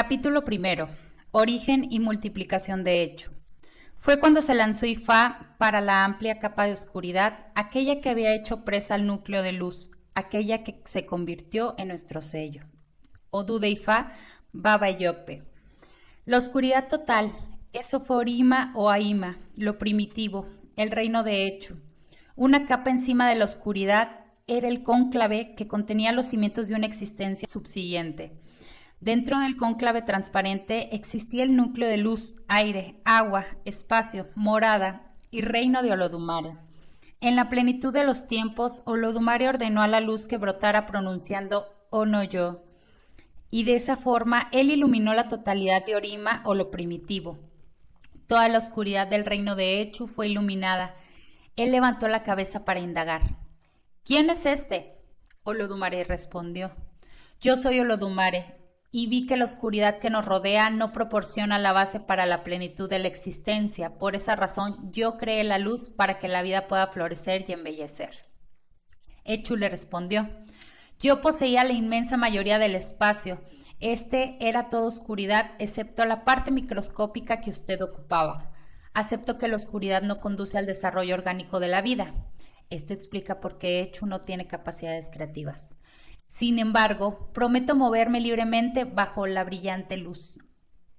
Capítulo primero. Origen y multiplicación de Echu. Fue cuando se lanzó Ifá para la amplia capa de oscuridad, aquella que había hecho presa al núcleo de luz, aquella que se convirtió en nuestro sello. Odu de Ifá, Baba Yokpe. La oscuridad total, eso fue Orima o Aima, lo primitivo, el reino de Echu. Una capa encima de la oscuridad era el cónclave que contenía los cimientos de una existencia subsiguiente. Dentro del cónclave transparente existía el núcleo de luz, aire, agua, espacio, morada y reino de Olodumare. En la plenitud de los tiempos, Olodumare ordenó a la luz que brotara pronunciando Ono-yo, y de esa forma él iluminó la totalidad de Orima o lo primitivo. Toda la oscuridad del reino de Echu fue iluminada. Él levantó la cabeza para indagar. ¿Quién es este? Olodumare respondió. Yo soy Olodumare, y vi que la oscuridad que nos rodea no proporciona la base para la plenitud de la existencia. Por esa razón, yo creé la luz para que la vida pueda florecer y embellecer. Echu le respondió, yo poseía la inmensa mayoría del espacio. Este era toda oscuridad, excepto la parte microscópica que usted ocupaba. Acepto que la oscuridad no conduce al desarrollo orgánico de la vida. Esto explica por qué Echu no tiene capacidades creativas. Sin embargo, prometo moverme libremente bajo la brillante luz,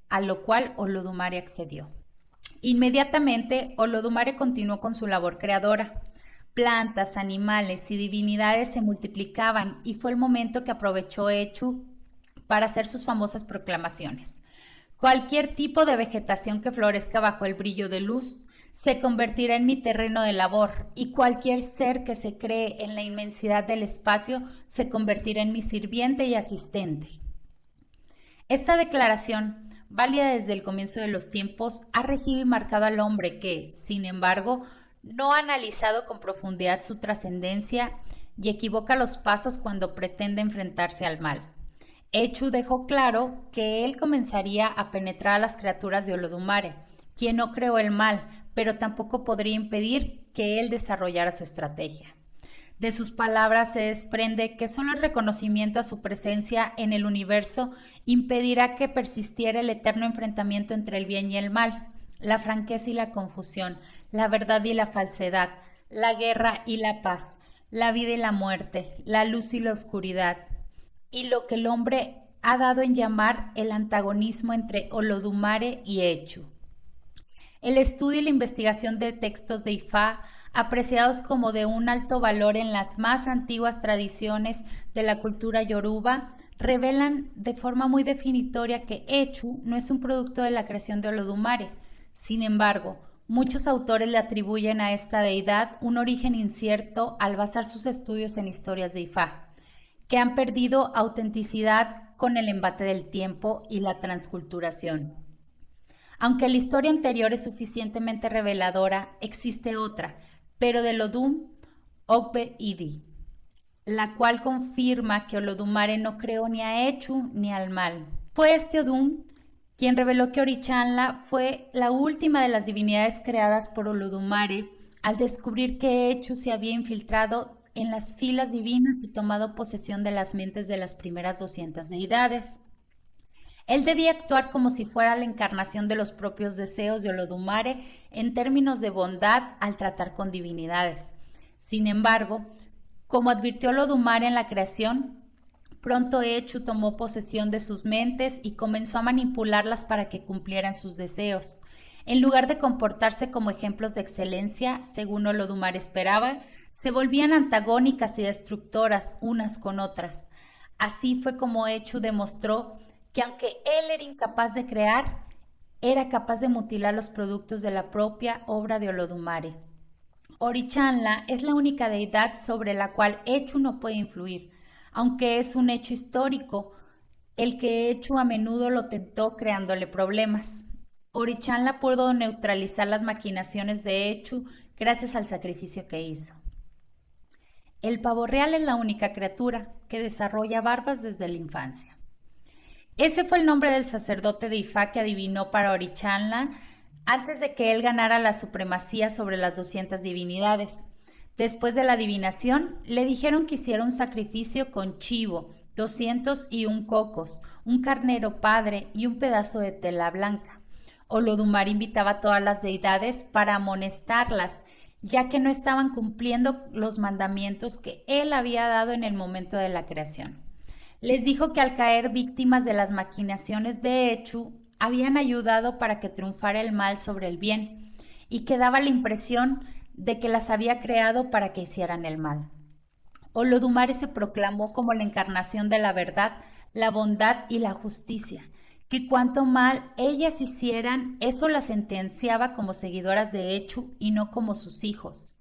a lo cual Olodumare accedió. Inmediatamente, Olodumare continuó con su labor creadora. Plantas, animales y divinidades se multiplicaban y fue el momento que aprovechó Echu para hacer sus famosas proclamaciones. Cualquier tipo de vegetación que florezca bajo el brillo de luz se convertirá en mi terreno de labor, y cualquier ser que se cree en la inmensidad del espacio se convertirá en mi sirviente y asistente. Esta declaración, válida desde el comienzo de los tiempos, ha regido y marcado al hombre que, sin embargo, no ha analizado con profundidad su trascendencia y equivoca los pasos cuando pretende enfrentarse al mal. Echu dejó claro que él comenzaría a penetrar a las criaturas de Olodumare, quien no creó el mal, pero tampoco podría impedir que él desarrollara su estrategia. De sus palabras se desprende que solo el reconocimiento a su presencia en el universo impedirá que persistiera el eterno enfrentamiento entre el bien y el mal, la franqueza y la confusión, la verdad y la falsedad, la guerra y la paz, la vida y la muerte, la luz y la oscuridad, y lo que el hombre ha dado en llamar el antagonismo entre Olodumare y Echu. El estudio y la investigación de textos de Ifá, apreciados como de un alto valor en las más antiguas tradiciones de la cultura yoruba, revelan de forma muy definitoria que Echu no es un producto de la creación de Olodumare. Sin embargo, muchos autores le atribuyen a esta deidad un origen incierto al basar sus estudios en historias de Ifá, que han perdido autenticidad con el embate del tiempo y la transculturación. Aunque la historia anterior es suficientemente reveladora, existe otra, pero de Olodum Ogbe-Idi, la cual confirma que Olodumare no creó ni a Echu ni al mal. Fue este Odum quien reveló que Orichanla fue la última de las divinidades creadas por Olodumare al descubrir que Echu se había infiltrado en las filas divinas y tomado posesión de las mentes de las primeras 200 deidades. Él debía actuar como si fuera la encarnación de los propios deseos de Olodumare en términos de bondad al tratar con divinidades. Sin embargo, como advirtió Olodumare en la creación, pronto Echu tomó posesión de sus mentes y comenzó a manipularlas para que cumplieran sus deseos. En lugar de comportarse como ejemplos de excelencia, según Olodumare esperaba, se volvían antagónicas y destructoras unas con otras. Así fue como Echu demostró que aunque él era incapaz de crear, era capaz de mutilar los productos de la propia obra de Olodumare. Orichanla es la única deidad sobre la cual Echu no puede influir, aunque es un hecho histórico, el que Echu a menudo lo tentó creándole problemas. Orichanla pudo neutralizar las maquinaciones de Echu gracias al sacrificio que hizo. El pavo real es la única criatura que desarrolla barbas desde la infancia. Ese fue el nombre del sacerdote de Ifá que adivinó para Orichanla antes de que él ganara la supremacía sobre las 200 divinidades. Después de la adivinación, le dijeron que hiciera un sacrificio con chivo, 201 cocos, un carnero padre y un pedazo de tela blanca. Olodumare invitaba a todas las deidades para amonestarlas, ya que no estaban cumpliendo los mandamientos que él había dado en el momento de la creación. Les dijo que al caer víctimas de las maquinaciones de Echu, habían ayudado para que triunfara el mal sobre el bien, y que daba la impresión de que las había creado para que hicieran el mal. Olodumare se proclamó como la encarnación de la verdad, la bondad y la justicia, que cuanto mal ellas hicieran, eso las sentenciaba como seguidoras de Echu y no como sus hijos.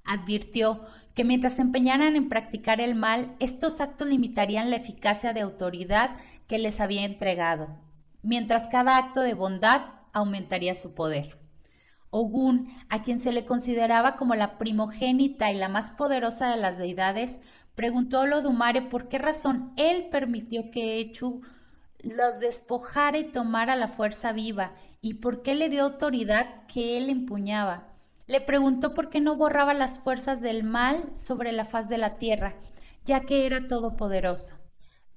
Advirtió que mientras se empeñaran en practicar el mal, estos actos limitarían la eficacia de autoridad que les había entregado, mientras cada acto de bondad aumentaría su poder. Ogún, a quien se le consideraba como la primogénita y la más poderosa de las deidades, preguntó a Olodumare por qué razón él permitió que Echu los despojara y tomara la fuerza viva, y por qué le dio autoridad que él empuñaba. Le preguntó por qué no borraba las fuerzas del mal sobre la faz de la tierra, ya que era todopoderoso.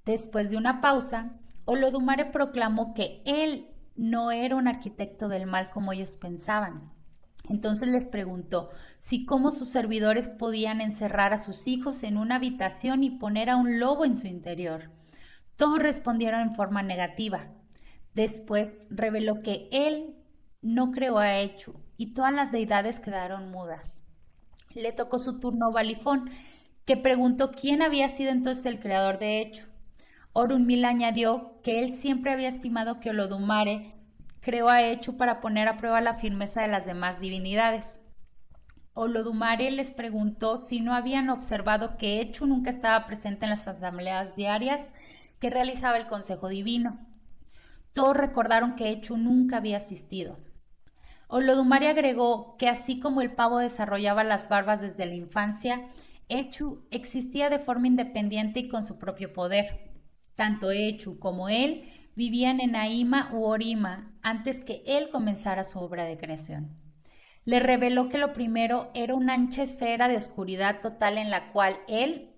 Después de una pausa, Olodumare proclamó que él no era un arquitecto del mal como ellos pensaban. Entonces les preguntó si cómo sus servidores podían encerrar a sus hijos en una habitación y poner a un lobo en su interior. Todos respondieron en forma negativa. Después reveló que él no creó a Echu y todas las deidades quedaron mudas. Le tocó su turno a Balifón, que preguntó quién había sido entonces el creador de Echu. Orunmila añadió que él siempre había estimado que Olodumare creó a Echu para poner a prueba la firmeza de las demás divinidades. Olodumare les preguntó si no habían observado que Echu nunca estaba presente en las asambleas diarias que realizaba el Consejo Divino. Todos recordaron que Echu nunca había asistido. Olodumare agregó que así como el pavo desarrollaba las barbas desde la infancia, Echu existía de forma independiente y con su propio poder. Tanto Echu como él vivían en Aima u Orima antes que él comenzara su obra de creación. Le reveló que lo primero era una ancha esfera de oscuridad total en la cual él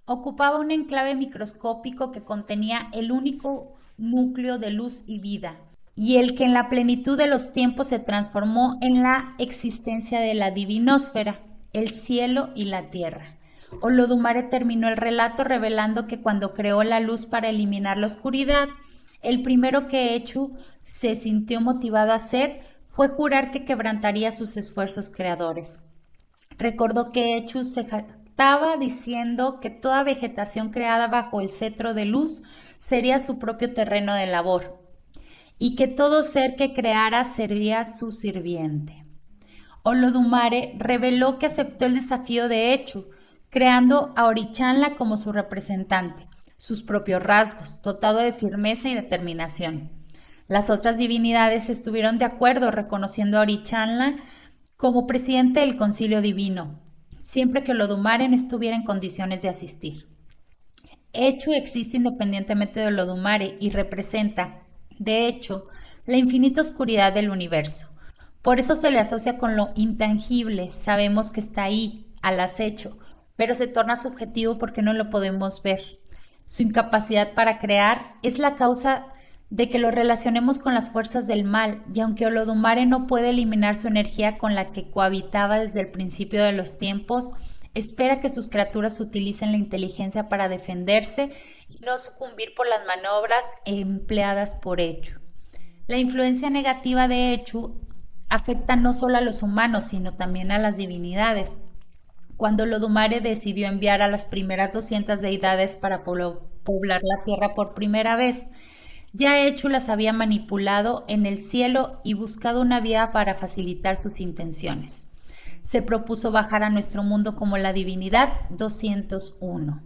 ocupaba un enclave microscópico que contenía el único núcleo de luz y vida, y el que en la plenitud de los tiempos se transformó en la existencia de la divinósfera, el cielo y la tierra. Olodumare terminó el relato revelando que cuando creó la luz para eliminar la oscuridad, el primero que Echu se sintió motivado a hacer fue jurar que quebrantaría sus esfuerzos creadores. Recordó que Echu se jactaba diciendo que toda vegetación creada bajo el cetro de luz sería su propio terreno de labor y que todo ser que creara sería su sirviente. Olodumare reveló que aceptó el desafío de Echu, creando a Orichanla como su representante, sus propios rasgos, dotado de firmeza y determinación. Las otras divinidades estuvieron de acuerdo reconociendo a Orichanla como presidente del concilio divino, siempre que Olodumare no estuviera en condiciones de asistir. Echu existe independientemente de Olodumare y representa, de hecho, la infinita oscuridad del universo. Por eso se le asocia con lo intangible, sabemos que está ahí, al acecho, pero se torna subjetivo porque no lo podemos ver. Su incapacidad para crear es la causa de que lo relacionemos con las fuerzas del mal, y aunque Olodumare no puede eliminar su energía con la que cohabitaba desde el principio de los tiempos, espera que sus criaturas utilicen la inteligencia para defenderse y no sucumbir por las maniobras empleadas por Echu. La influencia negativa de Echu afecta no solo a los humanos, sino también a las divinidades. Cuando Olodumare decidió enviar a las primeras 200 deidades para poblar la tierra por primera vez, ya Echu las había manipulado en el cielo y buscado una vía para facilitar sus intenciones. Se propuso bajar a nuestro mundo como la divinidad 201.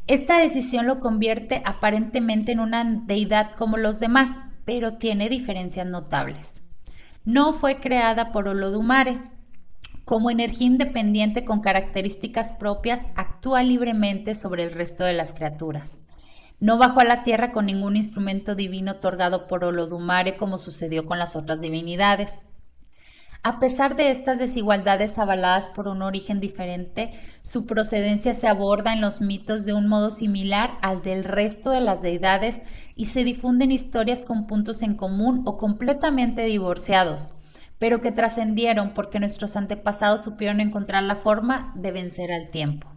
Esta decisión lo convierte aparentemente en una deidad como los demás, pero tiene diferencias notables. No fue creada por Olodumare. Como energía independiente con características propias, actúa libremente sobre el resto de las criaturas. No bajó a la tierra con ningún instrumento divino otorgado por Olodumare como sucedió con las otras divinidades. A pesar de estas desigualdades avaladas por un origen diferente, su procedencia se aborda en los mitos de un modo similar al del resto de las deidades y se difunden historias con puntos en común o completamente divorciados, pero que trascendieron porque nuestros antepasados supieron encontrar la forma de vencer al tiempo.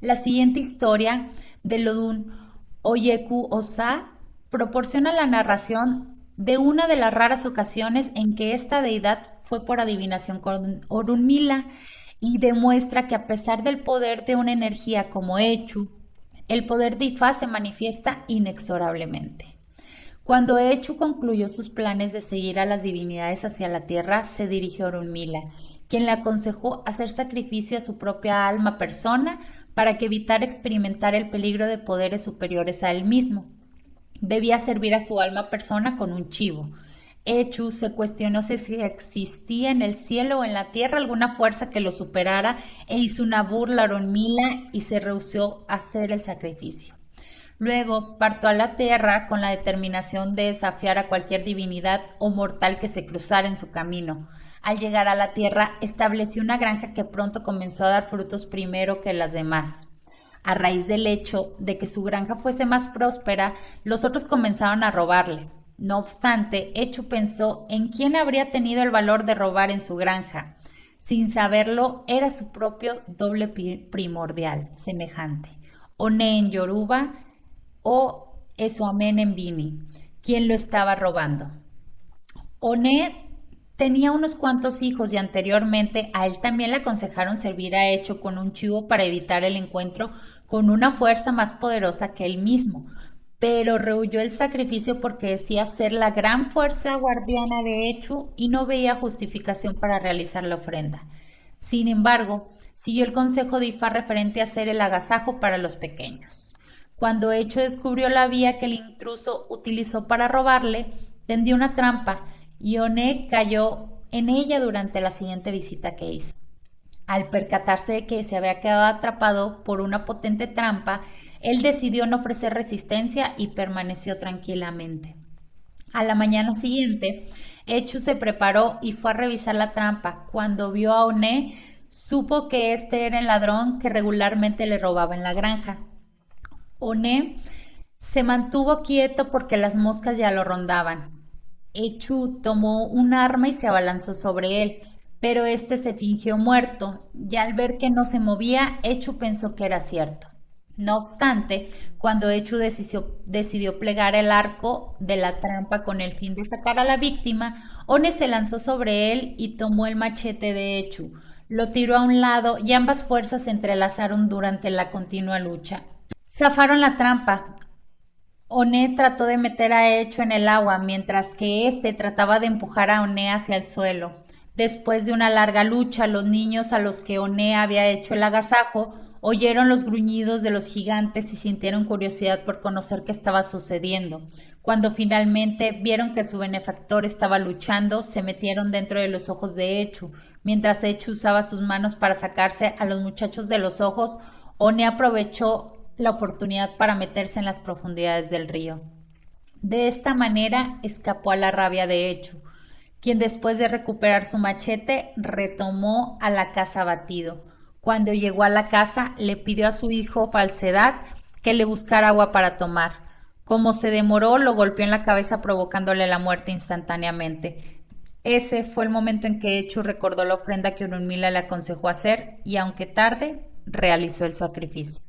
La siguiente historia de Odun Oyeku Osa proporciona la narración de una de las raras ocasiones en que esta deidad fue por adivinación con Orunmila y demuestra que a pesar del poder de una energía como Echu, el poder de Ifá se manifiesta inexorablemente. Cuando Echu concluyó sus planes de seguir a las divinidades hacia la tierra, se dirigió a Orunmila, quien le aconsejó hacer sacrificio a su propia alma persona para que evitara experimentar el peligro de poderes superiores a él mismo. Debía servir a su alma persona con un chivo. Echu se cuestionó si existía en el cielo o en la tierra alguna fuerza que lo superara e hizo una burla a Orunmila y se rehusó a hacer el sacrificio. Luego partió a la tierra con la determinación de desafiar a cualquier divinidad o mortal que se cruzara en su camino. Al llegar a la tierra, estableció una granja que pronto comenzó a dar frutos primero que las demás. A raíz del hecho de que su granja fuese más próspera, los otros comenzaron a robarle. No obstante, Echu pensó en quién habría tenido el valor de robar en su granja. Sin saberlo, era su propio doble primordial, semejante, Oné en Yoruba o Esuamen en Bini, quien lo estaba robando. Oné tenía unos cuantos hijos y anteriormente a él también le aconsejaron servir a Echo con un chivo para evitar el encuentro con una fuerza más poderosa que él mismo, pero rehuyó el sacrificio porque decía ser la gran fuerza guardiana de Echu y no veía justificación para realizar la ofrenda. Sin embargo, siguió el consejo de Ifá referente a hacer el agasajo para los pequeños. Cuando Echu descubrió la vía que el intruso utilizó para robarle, tendió una trampa y Oné cayó en ella durante la siguiente visita que hizo. Al percatarse de que se había quedado atrapado por una potente trampa, él decidió no ofrecer resistencia y permaneció tranquilamente. A la mañana siguiente, Echu se preparó y fue a revisar la trampa. Cuando vio a Oné, supo que este era el ladrón que regularmente le robaba en la granja. Oné se mantuvo quieto porque las moscas ya lo rondaban. Echu tomó un arma y se abalanzó sobre él, pero este se fingió muerto, y al ver que no se movía, Echu pensó que era cierto. No obstante, cuando Echu decidió plegar el arco de la trampa con el fin de sacar a la víctima, One se lanzó sobre él y tomó el machete de Echu. Lo tiró a un lado y ambas fuerzas se entrelazaron durante la continua lucha. Zafaron la trampa. One trató de meter a Echu en el agua, mientras que éste trataba de empujar a One hacia el suelo. Después de una larga lucha, los niños a los que One había hecho el agasajo oyeron los gruñidos de los gigantes y sintieron curiosidad por conocer qué estaba sucediendo. Cuando finalmente vieron que su benefactor estaba luchando, se metieron dentro de los ojos de Echu. Mientras Echu usaba sus manos para sacarse a los muchachos de los ojos, One aprovechó la oportunidad para meterse en las profundidades del río. De esta manera escapó a la rabia de Echu, quien después de recuperar su machete retomó a la casa abatido. Cuando llegó a la casa le pidió a su hijo Falsedad que le buscara agua para tomar. Como se demoró, lo golpeó en la cabeza provocándole la muerte instantáneamente. Ese fue el momento en que Echu recordó la ofrenda que Orunmila le aconsejó hacer y, aunque tarde, realizó el sacrificio.